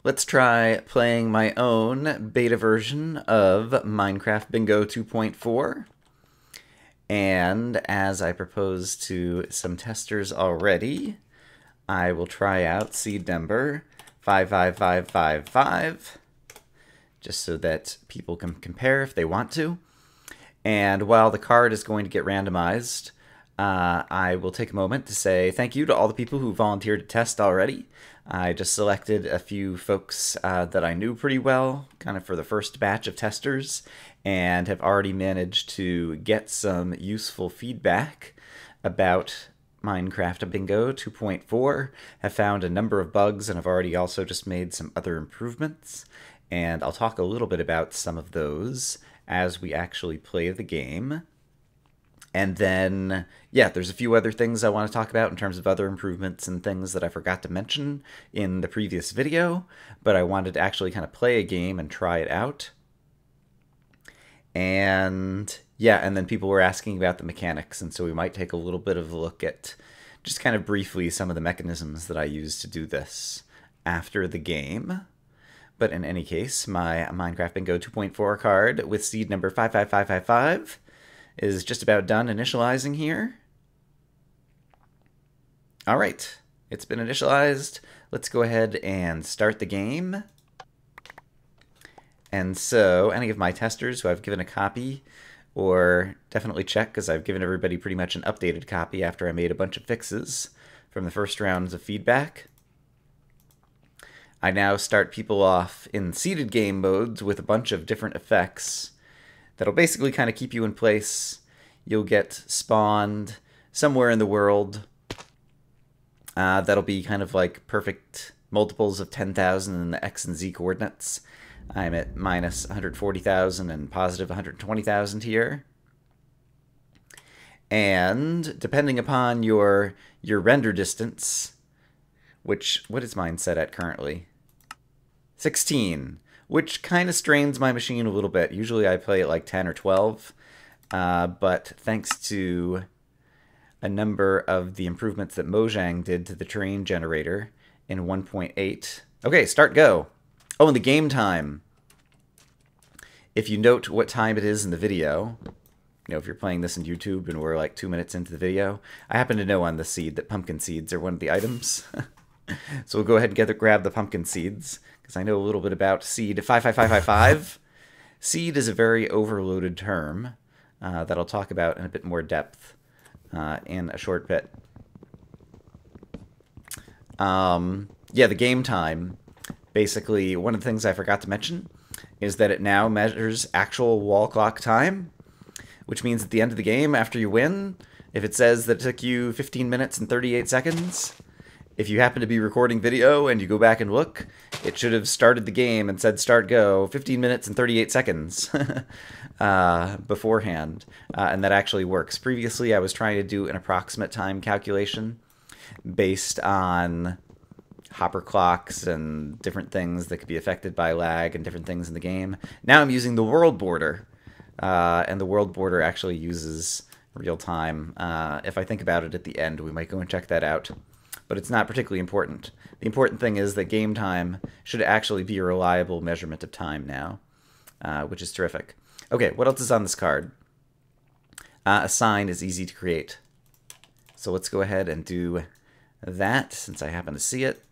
Let's try playing my own beta version of Minecraft Bingo 2.4. And as I proposed to some testers already, I will try out seed number 55555, just so that people can compare if they want to. And while the card is going to get randomized, I will take a moment to say thank you to all the people who volunteered to test already. I just selected a few folks that I knew pretty well, kind of for the first batch of testers, and have already managed to get some useful feedback about Minecraft Bingo 2.4, have found a number of bugs, and have already also just made some other improvements. And I'll talk a little bit about some of those as we actually play the game. And then, yeah, there's a few other things I want to talk about in terms of other improvements and things that I forgot to mention in the previous video, but I wanted to actually kind of play a game and try it out. And yeah, and then people were asking about the mechanics, and so we might take a little bit of a look at just kind of briefly some of the mechanisms that I use to do this after the game. But in any case, my Minecraft Bingo 2.4 card with seed number 55555 is just about done initializing here. All right, it's been initialized. Let's go ahead and start the game. And so any of my testers who I've given a copy, or definitely check because I've given everybody pretty much an updated copy after I made a bunch of fixes from the first rounds of feedback. I now start people off in seeded game modes with a bunch of different effects that'll basically kind of keep you in place. You'll get spawned somewhere in the world. That'll be kind of like perfect multiples of 10,000 in the X and Z coordinates. I'm at minus 140,000 and positive 120,000 here. And depending upon your render distance, what is mine set at currently? 16. Which kind of strains my machine a little bit. Usually I play at like 10 or 12, but thanks to a number of the improvements that Mojang did to the terrain generator in 1.8. Okay, start go. Oh, and the game time. If you note what time it is in the video, if you're playing this in YouTube and we're like 2 minutes into the video, I happen to know on the seed that pumpkin seeds are one of the items. So we'll go ahead and grab the pumpkin seeds, because I know a little bit about seed 55555. Seed is a very overloaded term that I'll talk about in a bit more depth in a short bit. Yeah, the game time. Basically, one of the things I forgot to mention is that it now measures actual wall clock time, which means at the end of the game, after you win, if it says that it took you 15 minutes and 38 seconds, if you happen to be recording video and you go back and look, it should have started the game and said start go 15 minutes and 38 seconds beforehand. And that actually works. Previously, I was trying to do an approximate time calculation based on hopper clocks and different things that could be affected by lag and different things in the game. Now I'm using the world border, and the world border actually uses real time. If I think about it at the end, we might go and check that out. But it's not particularly important. The important thing is that game time should actually be a reliable measurement of time now, which is terrific. Okay, what else is on this card? A sign is easy to create. So let's go ahead and do that, since I happen to see it.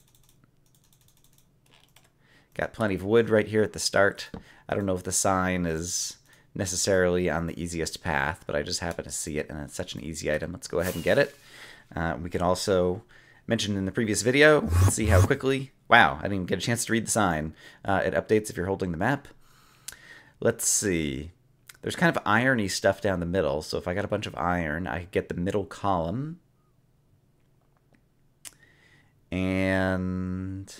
Got plenty of wood right here at the start. I don't know if the sign is necessarily on the easiest path, but I just happen to see it, and it's such an easy item. Let's go ahead and get it. We can also mention in the previous video, let's see how quickly, wow, I didn't even get a chance to read the sign. It updates if you're holding the map. Let's see. There's kind of irony stuff down the middle, so if I got a bunch of iron, I could get the middle column. And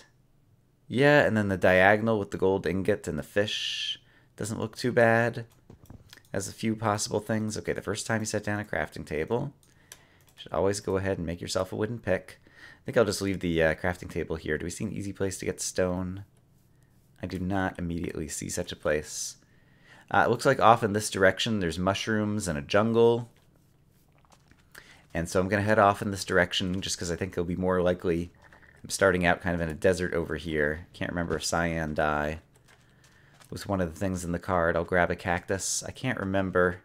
yeah, and then the diagonal with the gold ingot and the fish doesn't look too bad. Has a few possible things. Okay, the first time you set down a crafting table, you should always go ahead and make yourself a wooden pick. I think I'll just leave the crafting table here. Do we see an easy place to get stone? I do not immediately see such a place. It looks like off in this direction there's mushrooms and a jungle. And so I'm going to head off in this direction just because I think it'll be more likely I'm starting out kind of in a desert over here. Can't remember if cyan dye was one of the things in the card. I'll grab a cactus. I can't remember.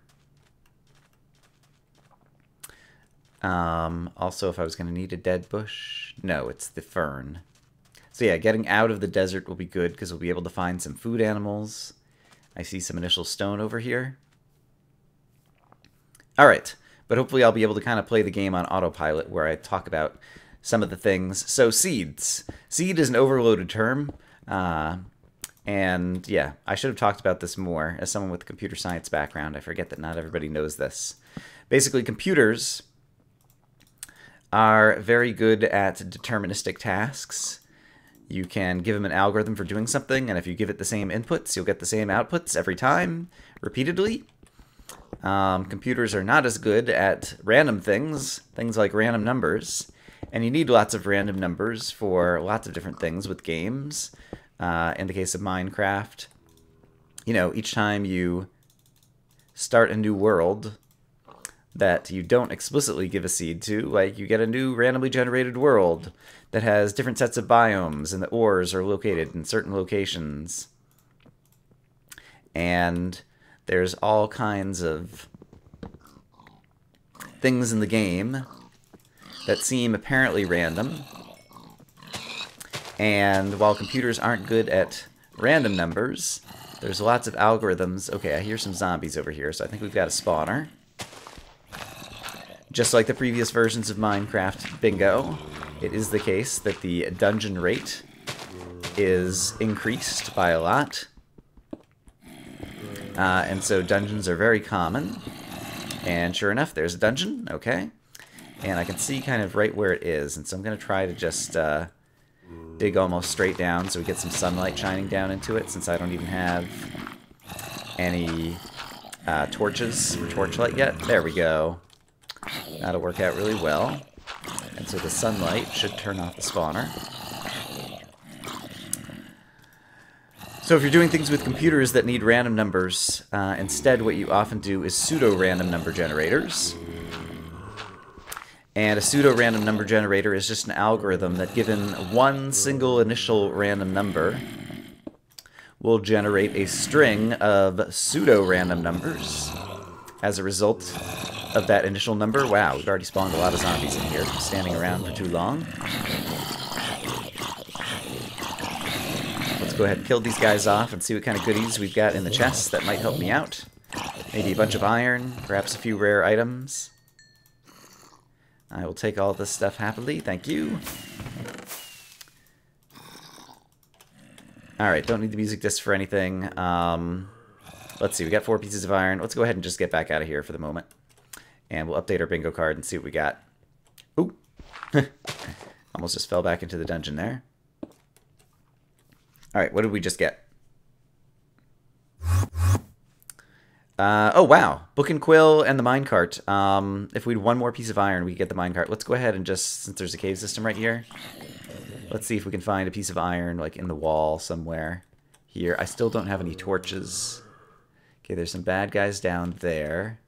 Also, if I was going to need a dead bush. No, it's the fern. So yeah, getting out of the desert will be good because we'll be able to find some food animals. I see some initial stone over here. Alright, but hopefully I'll be able to kind of play the game on autopilot where I talk about some of the things. So seeds. Seed is an overloaded term. And yeah, I should have talked about this more. As someone with a computer science background, I forget that not everybody knows this. Basically, computers are very good at deterministic tasks. You can give them an algorithm for doing something, and if you give it the same inputs, you'll get the same outputs every time, repeatedly. Computers are not as good at random things like random numbers, and you need lots of random numbers for lots of different things with games. In the case of Minecraft, you know, each time you start a new world that you don't explicitly give a seed to, like you get a new randomly generated world that has different sets of biomes and the ores are located in certain locations. And there's all kinds of things in the game that seem apparently random. And while computers aren't good at random numbers, there's lots of algorithms. Okay, I hear some zombies over here, so I think we've got a spawner. Just like the previous versions of Minecraft Bingo, it is the case that the dungeon rate is increased by a lot. And so dungeons are very common. And sure enough, there's a dungeon. Okay. And I can see kind of right where it is. And so I'm going to try to just dig almost straight down so we get some sunlight shining down into it, since I don't even have any torches or torchlight yet. There we go. That'll work out really well. And so the sunlight should turn off the spawner. So if you're doing things with computers that need random numbers, instead what you often do is pseudo-random number generators. And a pseudo-random number generator is just an algorithm that, given one single initial random number, will generate a string of pseudo-random numbers as a result of that initial number. Wow, we've already spawned a lot of zombies in here, standing around for too long. Let's go ahead and kill these guys off and see what kind of goodies we've got in the chest that might help me out. Maybe a bunch of iron, perhaps a few rare items. I will take all this stuff happily, thank you. Alright, don't need the music disc for anything. Let's see, we got 4 pieces of iron. Let's go ahead and just get back out of here for the moment. And we'll update our bingo card and see what we got. Ooh! Almost just fell back into the dungeon there. Alright, what did we just get? Oh, wow. Book and Quill and the minecart. If we had one more piece of iron, we could get the minecart. Let's go ahead and just, since there's a cave system right here, let's see if we can find a piece of iron, like, in the wall somewhere here. I still don't have any torches. Okay, there's some bad guys down there.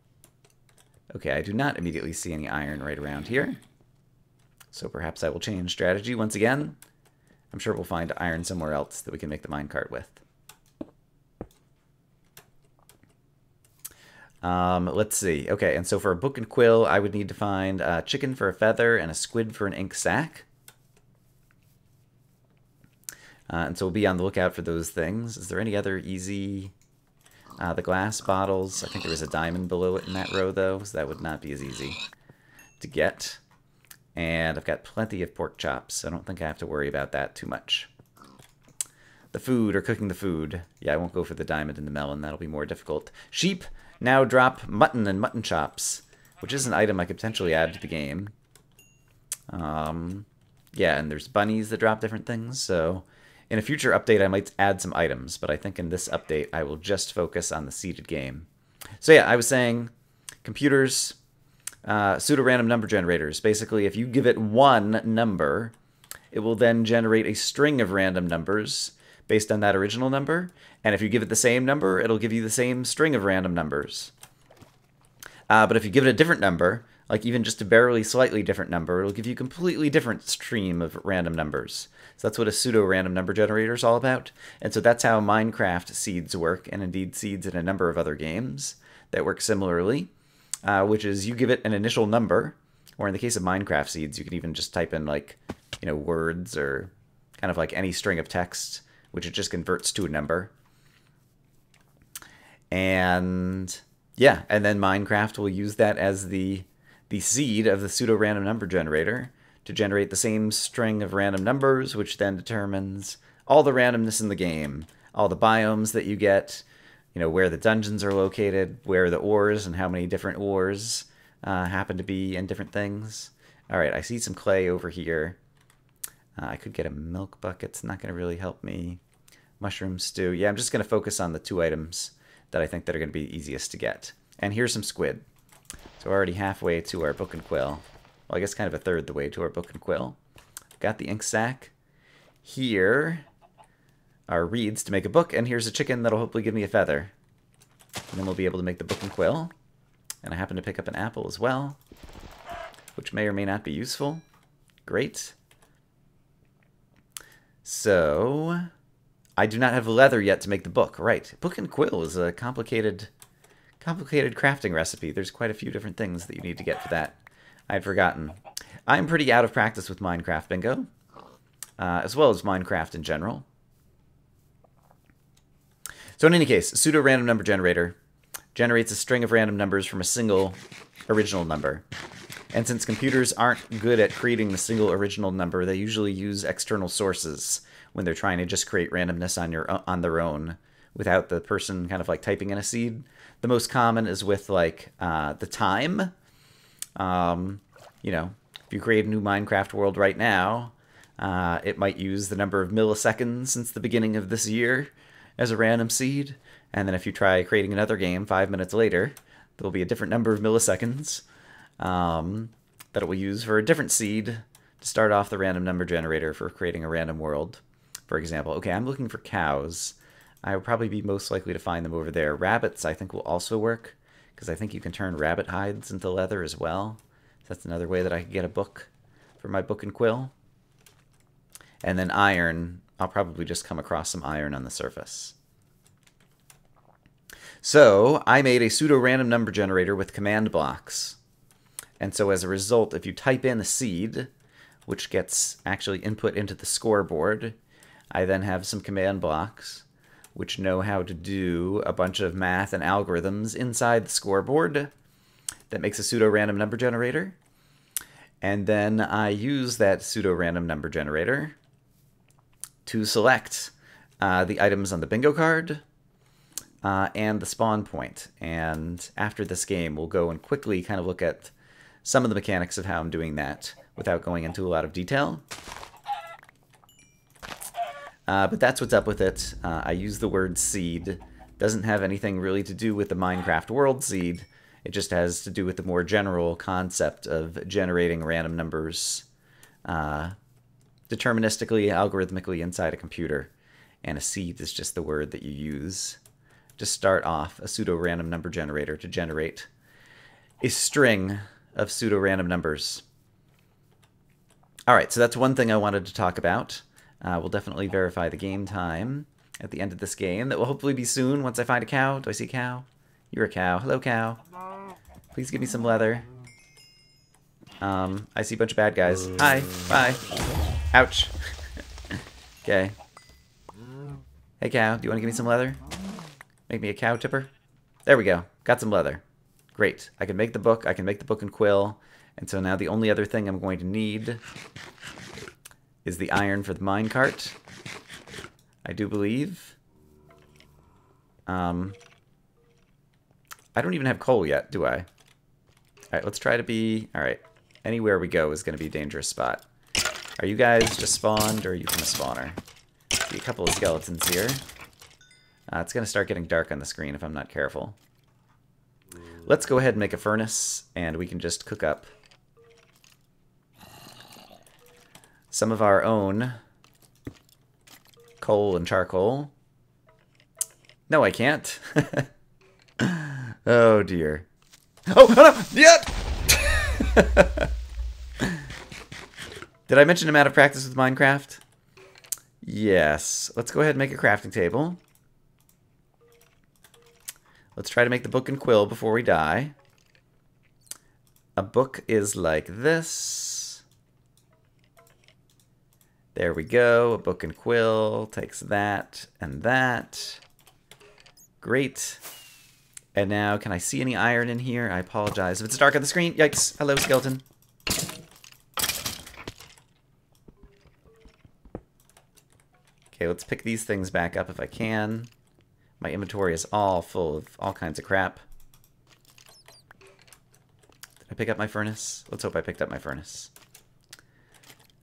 Okay, I do not immediately see any iron right around here. So perhaps I will change strategy once again. I'm sure we'll find iron somewhere else that we can make the minecart with. Let's see. Okay, and so for a book and quill, I would need to find a chicken for a feather and a squid for an ink sac. And so we'll be on the lookout for those things. Is there any other easy... the glass bottles. I think there was a diamond below it in that row, though, so that would not be as easy to get. And I've got plenty of pork chops, so I don't think I have to worry about that too much. The food, or cooking the food. Yeah, I won't go for the diamond and the melon. That'll be more difficult. Sheep now drop mutton and mutton chops, which is an item I could potentially add to the game. Yeah, and there's bunnies that drop different things, so... In a future update, I might add some items, but I think in this update, I will just focus on the seeded game. So yeah, I was saying, computers, pseudo-random number generators. Basically, if you give it one number, it will then generate a string of random numbers based on that original number. And if you give it the same number, it'll give you the same string of random numbers. But if you give it a different number, like even just a barely slightly different number, it'll give you a completely different stream of random numbers. So that's what a pseudo-random number generator is all about. And so that's how Minecraft seeds work, and indeed seeds in a number of other games that work similarly, which is you give it an initial number, or in the case of Minecraft seeds, you can even just type in like, you know, words or kind of like any string of text, which it just converts to a number. And yeah, and then Minecraft will use that as the seed of the pseudo-random number generator to generate the same string of random numbers, which then determines all the randomness in the game, all the biomes that you get, you know, where the dungeons are located, where the ores and how many different ores happen to be in different things. All right, I see some clay over here. I could get a milk bucket. It's not going to really help me. Mushroom stew. Yeah, I'm just going to focus on the 2 items that I think that are going to be easiest to get. And here's some squid. So we're already halfway to our book and quill. Well, I guess kind of a third the way to our book and quill. Got the ink sac. Here are reeds to make a book, and here's a chicken that'll hopefully give me a feather. And then we'll be able to make the book and quill. And I happen to pick up an apple as well, which may or may not be useful. Great. So I do not have leather yet to make the book. Right. Book and quill is a complicated crafting recipe. There's quite a few different things that you need to get for that. I'd forgotten. I'm pretty out of practice with Minecraft Bingo, as well as Minecraft in general. So in any case, a pseudo-random number generator generates a string of random numbers from a single original number. And since computers aren't good at creating the single original number, they usually use external sources when they're trying to just create randomness on their own without the person kind of like typing in a seed. The most common is with like the time. You know, if you create a new Minecraft world right now, it might use the number of milliseconds since the beginning of this year as a random seed. And then if you try creating another game 5 minutes later, there'll be a different number of milliseconds that it will use for a different seed to start off the random number generator for creating a random world. For example, okay, I'm looking for cows. I would probably be most likely to find them over there. Rabbits, I think, will also work, because I think you can turn rabbit hides into leather as well. So that's another way that I could get a book for my book and quill. And then iron, I'll probably just come across some iron on the surface. So I made a pseudo-random number generator with command blocks. And so as a result, if you type in a seed, which gets actually input into the scoreboard, I then have some command blocks which know how to do a bunch of math and algorithms inside the scoreboard that makes a pseudo-random number generator. And then I use that pseudo-random number generator to select the items on the bingo card and the spawn point. And after this game, we'll go and quickly kind of look at some of the mechanics of how I'm doing that without going into a lot of detail. But that's what's up with it. I use the word seed. Doesn't have anything really to do with the Minecraft world seed. It just has to do with the more general concept of generating random numbers deterministically, algorithmically inside a computer. And a seed is just the word that you use to start off a pseudo-random number generator to generate a string of pseudo-random numbers. All right, so that's one thing I wanted to talk about. We'll definitely verify the game time at the end of this game. That will hopefully be soon once I find a cow. Do I see a cow? You're a cow. Hello, cow. Please give me some leather. I see a bunch of bad guys. Hi. Bye. Ouch. Okay. Hey, cow. Do you want to give me some leather? Make me a cow tipper? There we go. Got some leather. Great. I can make the book. I can make the book and quill. And so now the only other thing I'm going to need is the iron for the minecart, I do believe. I don't even have coal yet, do I? Alright, let's try to be... Alright, anywhere we go is going to be a dangerous spot. Are you guys just spawned, or are you from a spawner? See a couple of skeletons here. It's going to start getting dark on the screen if I'm not careful. Let's go ahead and make a furnace, and we can just cook up some of our own coal and charcoal. No, I can't. Oh, dear. Oh, no! Yeah! Did I mention I'm out of practice with Minecraft? Yes. Let's go ahead and make a crafting table. Let's try to make the book and quill before we die. A book is like this. There we go. A book and quill takes that and that. Great. And now, can I see any iron in here? I apologize if it's dark on the screen. Yikes. Hello, skeleton. Okay, let's pick these things back up if I can. My inventory is all full of all kinds of crap. Did I pick up my furnace? Let's hope I picked up my furnace.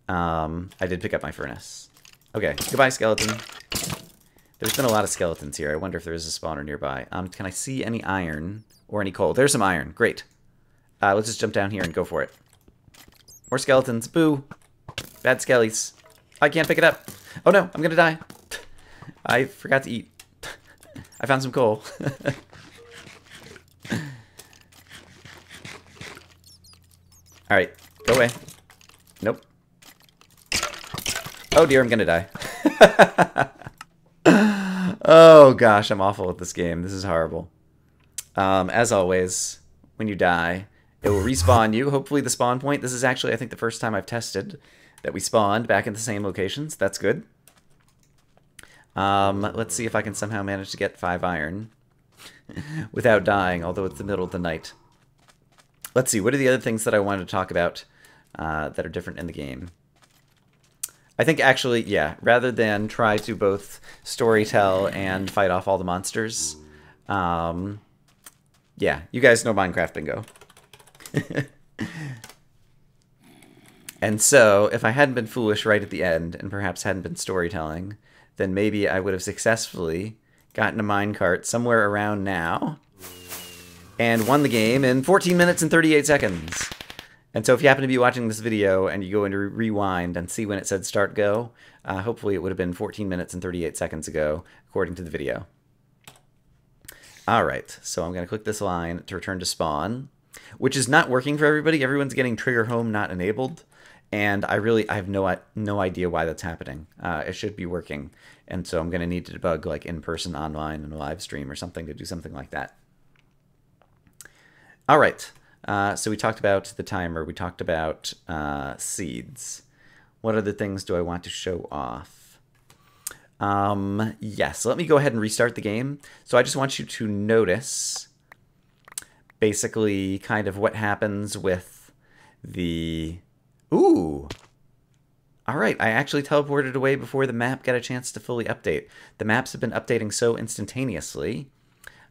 I did pick up my furnace. Okay, goodbye, skeleton. There's been a lot of skeletons here. I wonder if there is a spawner nearby. Can I see any iron or any coal? There's some iron. Great. Let's just jump down here and go for it. More skeletons. Boo. Bad skellies. I can't pick it up. Oh no, I'm gonna die. I forgot to eat. I found some coal. Alright, go away. Nope. Oh dear, I'm gonna die. Oh gosh, I'm awful at this game. This is horrible. As always, when you die, it will respawn you. Hopefully the spawn point. This is actually, I think, the first time I've tested that we spawned back in the same locations. That's good. Let's see if I can somehow manage to get 5 iron without dying, although it's the middle of the night. Let's see, what are the other things that I wanted to talk about that are different in the game? I think actually, yeah, rather than try to both storytell and fight off all the monsters, yeah, you guys know Minecraft bingo. And so, if I hadn't been foolish right at the end, and perhaps hadn't been storytelling, then maybe I would have successfully gotten a minecart somewhere around now, and won the game in 14 minutes and 38 seconds. And so if you happen to be watching this video and you go into rewind and see when it said start go, hopefully it would have been 14 minutes and 38 seconds ago, according to the video. Alright, so I'm going to click this line to return to spawn, which is not working for everybody. Everyone's getting trigger home not enabled, and I have no idea why that's happening. It should be working, and so I'm going to need to debug like in person, online, in a live stream or something to do something like that. Alright. So we talked about the timer, we talked about seeds. What other things do I want to show off? Yes, let me go ahead and restart the game. So I just want you to notice basically kind of what happens with the... Ooh! Alright, I actually teleported away before the map got a chance to fully update. The maps have been updating so instantaneously,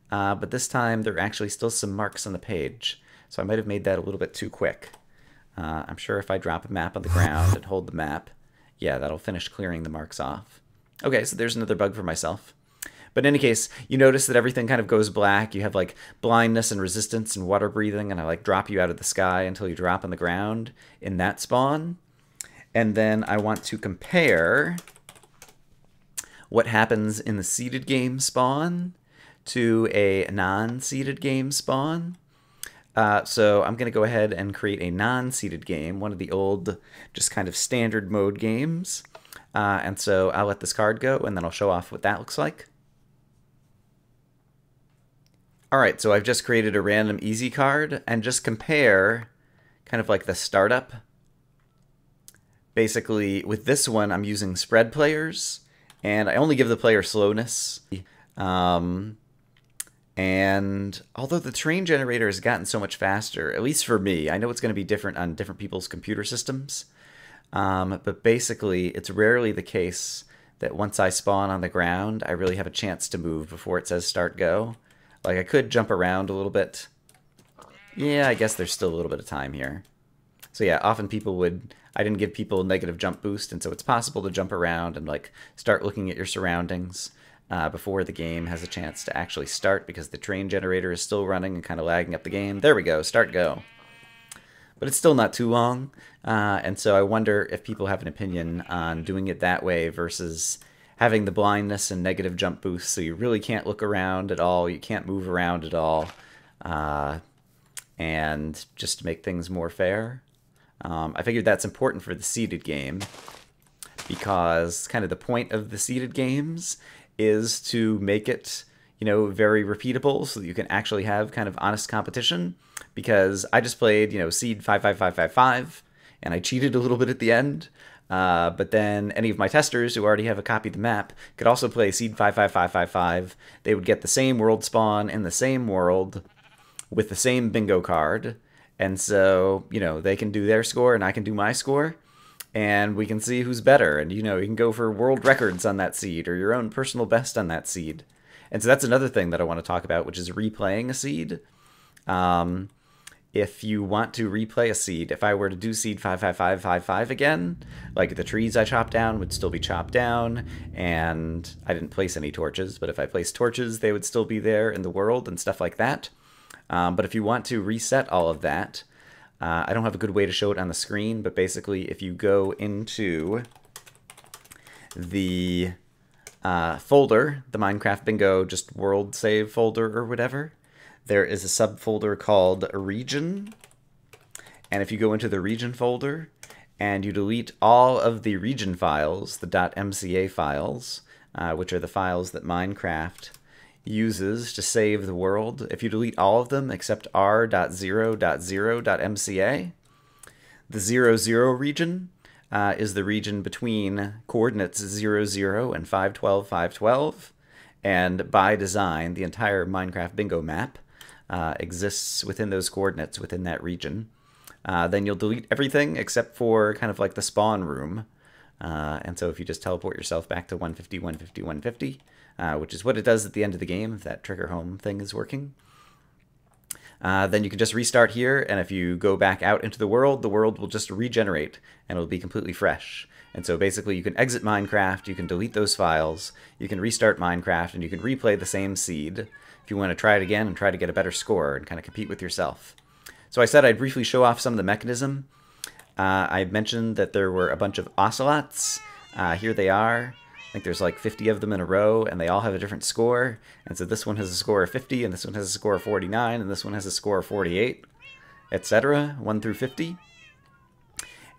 but this time there are actually still some marks on the page. So I might have made that a little bit too quick. I'm sure if I drop a map on the ground and hold the map, yeah, that'll finish clearing the marks off. Okay, so there's another bug for myself. But in any case, you notice that everything kind of goes black. You have like blindness and resistance and water breathing, and I like drop you out of the sky until you drop on the ground in that spawn. And then I want to compare what happens in the seeded game spawn to a non-seeded game spawn. So I'm going to go ahead and create a non-seeded game, one of the old just kind of standard mode games. And so I'll let this card go, and then I'll show off what that looks like. Alright, so I've just created a random easy card, and just compare kind of like the startup. Basically, with this one, I'm using spread players, and I only give the player slowness. And although the terrain generator has gotten so much faster, at least for me, I know it's going to be different on different people's computer systems, but basically it's rarely the case that once I spawn on the ground, I really have a chance to move before it says start go. Like I could jump around a little bit. Yeah, I guess there's still a little bit of time here. So yeah, often people would, I didn't give people a negative jump boost, and so it's possible to jump around and like start looking at your surroundings before the game has a chance to actually start, because the train generator is still running and kind of lagging up the game. There we go, start go. But it's still not too long, and so I wonder if people have an opinion on doing it that way versus having the blindness and negative jump boost, so you really can't look around at all, you can't move around at all, and just to make things more fair. I figured that's important for the seeded game, because kind of the point of the seeded games is to make it, you know, very repeatable so that you can actually have kind of honest competition. Because I just played, you know, Seed 55555, and I cheated a little bit at the end. But then any of my testers who already have a copy of the map could also play Seed 55555. They would get the same world spawn in the same world with the same bingo card. And so, you know, they can do their score and I can do my score. And we can see who's better. And, you know, you can go for world records on that seed or your own personal best on that seed. And so that's another thing that I want to talk about, which is replaying a seed. If you want to replay a seed, if I were to do Seed 55555 again, like the trees I chopped down would still be chopped down, and I didn't place any torches, but if I placed torches, they would still be there in the world and stuff like that. But if you want to reset all of that, I don't have a good way to show it on the screen, but basically if you go into the folder, the Minecraft Bingo just world save folder or whatever, there is a subfolder called region. And if you go into the region folder and you delete all of the region files, the .mca files, which are the files that Minecraft uses to save the world, if you delete all of them except r.0.0.mca, the 00 region is the region between coordinates 00 and 512, 512. And by design, the entire Minecraft Bingo map exists within those coordinates within that region. Then you'll delete everything except for kind of like the spawn room. And so if you just teleport yourself back to 150, 150, 150, which is what it does at the end of the game if that trigger home thing is working, then you can just restart here, and if you go back out into the world will just regenerate, and it'll be completely fresh. And so basically you can exit Minecraft, you can delete those files, you can restart Minecraft, and you can replay the same seed if you want to try it again and try to get a better score and kind of compete with yourself. So I said I'd briefly show off some of the mechanism. I mentioned that there were a bunch of ocelots. Here they are. I think there's like 50 of them in a row, and they all have a different score. And so this one has a score of 50, and this one has a score of 49, and this one has a score of 48, etc., 1 through 50.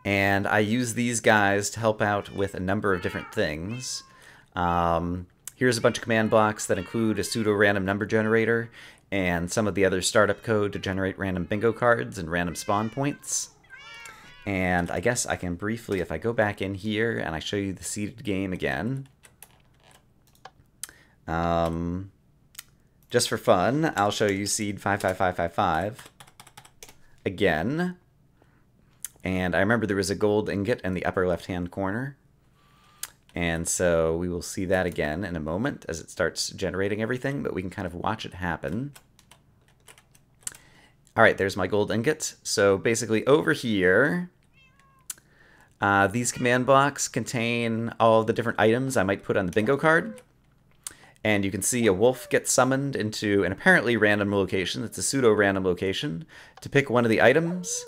And I use these guys to help out with a number of different things. Here's a bunch of command blocks that include a pseudo-random number generator and some of the other startup code to generate random bingo cards and random spawn points. And I guess I can briefly, if I go back in here and I show you the seeded game again, just for fun, I'll show you Seed 55555 again. And I remember there was a gold ingot in the upper left-hand corner. And so we will see that again in a moment as it starts generating everything, but we can kind of watch it happen. All right, there's my gold ingot. So basically over here, these command blocks contain all the different items I might put on the bingo card. And you can see a wolf gets summoned into an apparently random location. It's a pseudo-random location to pick one of the items.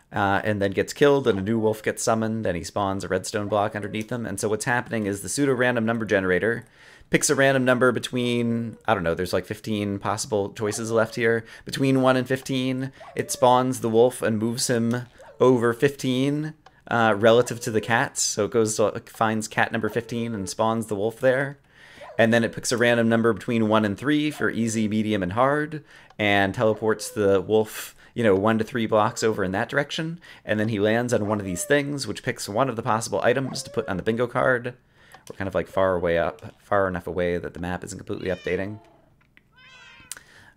And then gets killed, and a new wolf gets summoned, and he spawns a redstone block underneath him. And so what's happening is the pseudo-random number generator picks a random number between, I don't know, there's like 15 possible choices left here. Between 1 and 15, it spawns the wolf and moves him over 15 relative to the cats. So it goes to, finds cat number 15 and spawns the wolf there. And then it picks a random number between 1 and 3 for easy, medium, and hard, and teleports the wolf, you know, 1 to 3 blocks over in that direction. And then he lands on one of these things, which picks one of the possible items to put on the bingo card. We're kind of like far enough away that the map isn't completely updating.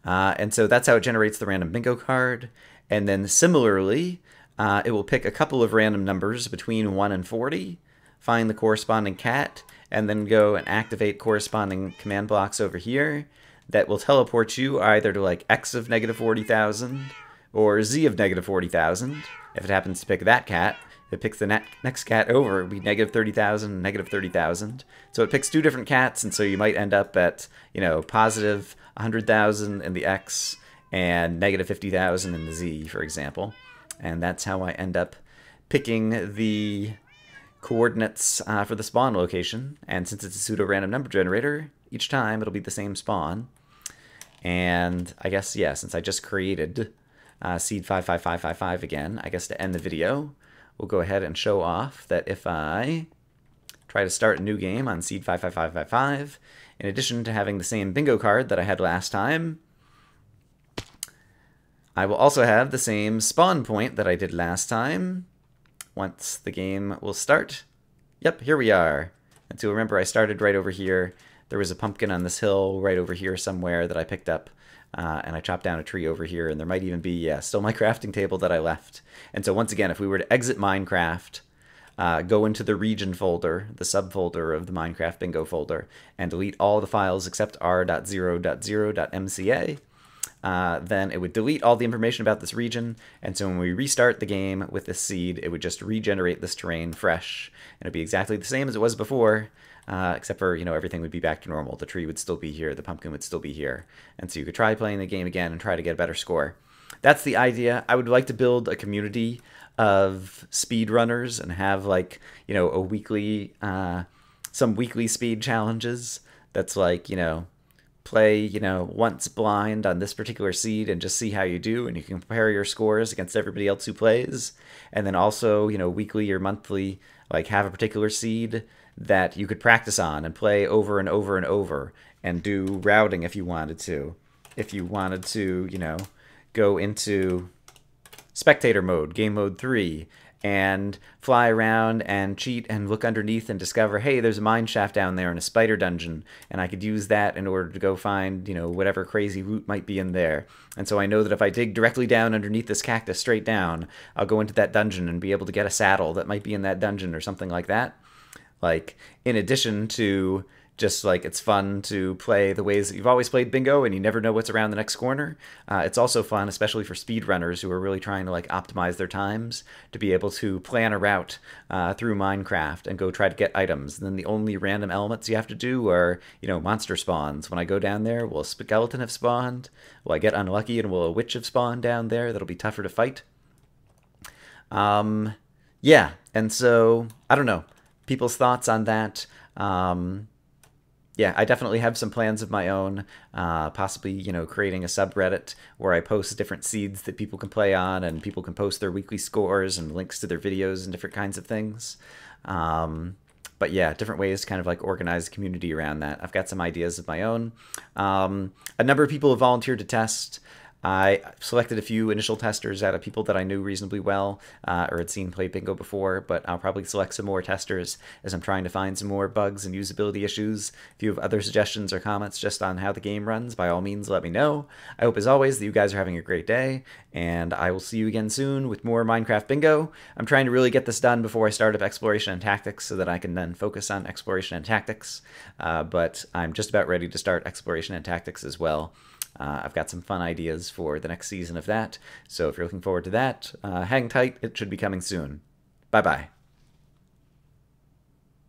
And so that's how it generates the random bingo card. And then similarly, it will pick a couple of random numbers between 1 and 40, find the corresponding cat, and then go and activate corresponding command blocks over here that will teleport you either to like X of negative 40,000 or Z of negative 40,000. If it happens to pick that cat, if it picks the next cat over, it would be negative 30,000 and negative 30,000. So it picks two different cats, and so you might end up at, you know, positive 100,000 in the X and negative 50,000 in the Z, for example. And that's how I end up picking the coordinates for the spawn location. And since it's a pseudo-random number generator, each time it'll be the same spawn. And I guess, yeah, since I just created seed 55555 again, I guess to end the video, we'll go ahead and show off that if I try to start a new game on seed 55555, in addition to having the same bingo card that I had last time, I will also have the same spawn point that I did last time. Once the game will start. Yep, here we are. And so remember, I started right over here. There was a pumpkin on this hill right over here somewhere that I picked up. And I chopped down a tree over here. And there might even be, yeah, still my crafting table that I left. And so once again, if we were to exit Minecraft, go into the region folder, the subfolder of the Minecraft bingo folder, and delete all the files except r.0.0.mca, then it would delete all the information about this region, and so when we restart the game with this seed, it would just regenerate this terrain fresh, and it'd be exactly the same as it was before, except for, you know, everything would be back to normal. The tree would still be here, the pumpkin would still be here, and so you could try playing the game again and try to get a better score. That's the idea. I would like to build a community of speedrunners and have, like, you know, a weekly, some weekly speed challenges that's like, you know, play, you know, once blind on this particular seed and just see how you do, and you can compare your scores against everybody else who plays. And then also, you know, weekly or monthly, like, have a particular seed that you could practice on and play over and over and over, and do routing if you wanted to. If you wanted to, you know, go into spectator mode, game mode 3, and fly around and cheat and look underneath and discover, hey, there's a mine shaft down there and a spider dungeon, and I could use that in order to go find, you know, whatever crazy root might be in there. And so I know that if I dig directly down underneath this cactus straight down, I'll go into that dungeon and be able to get a saddle that might be in that dungeon or something like that. Like, in addition to just, like, it's fun to play the ways that you've always played bingo and you never know what's around the next corner. It's also fun, especially for speedrunners who are really trying to, like, optimize their times, to be able to plan a route through Minecraft and go try to get items. And then the only random elements you have to do are, you know, monster spawns. When I go down there, will a skeleton have spawned? Will I get unlucky and will a witch have spawned down there? That'll be tougher to fight. Yeah, and so, I don't know. People's thoughts on that. Yeah, I definitely have some plans of my own, possibly, you know, creating a subreddit where I post different seeds that people can play on, and people can post their weekly scores and links to their videos and different kinds of things. But yeah, different ways to kind of like organize the community around that. I've got some ideas of my own. A number of people have volunteered to test. I selected a few initial testers out of people that I knew reasonably well or had seen play bingo before, but I'll probably select some more testers as I'm trying to find some more bugs and usability issues. If you have other suggestions or comments just on how the game runs, by all means, let me know. I hope, as always, that you guys are having a great day, and I will see you again soon with more Minecraft bingo. I'm trying to really get this done before I start up Exploration and Tactics so that I can then focus on Exploration and Tactics, but I'm just about ready to start Exploration and Tactics as well. I've got some fun ideas for the next season of that, so if you're looking forward to that, hang tight, it should be coming soon. Bye-bye.